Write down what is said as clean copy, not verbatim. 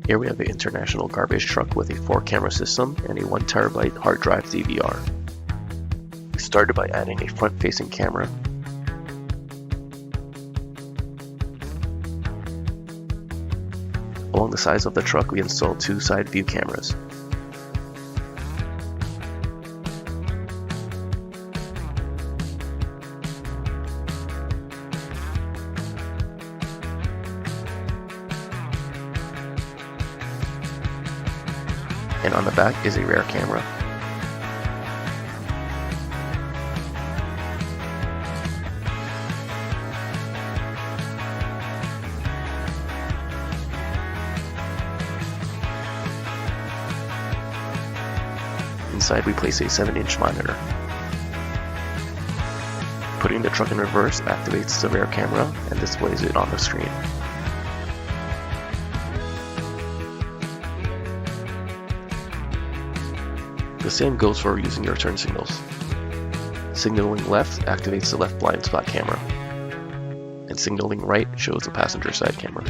Here we have an international garbage truck with a 4-camera system and a 1 terabyte hard drive DVR. We started by adding a front-facing camera. Along the sides of the truck, we installed 2 side view cameras. And on the back is a rear camera. Inside we place a 7-inch monitor. Putting the truck in reverse activates the rear camera and displays it on the screen. The same goes for using your turn signals. Signaling left activates the left blind spot camera, and signaling right shows the passenger side camera.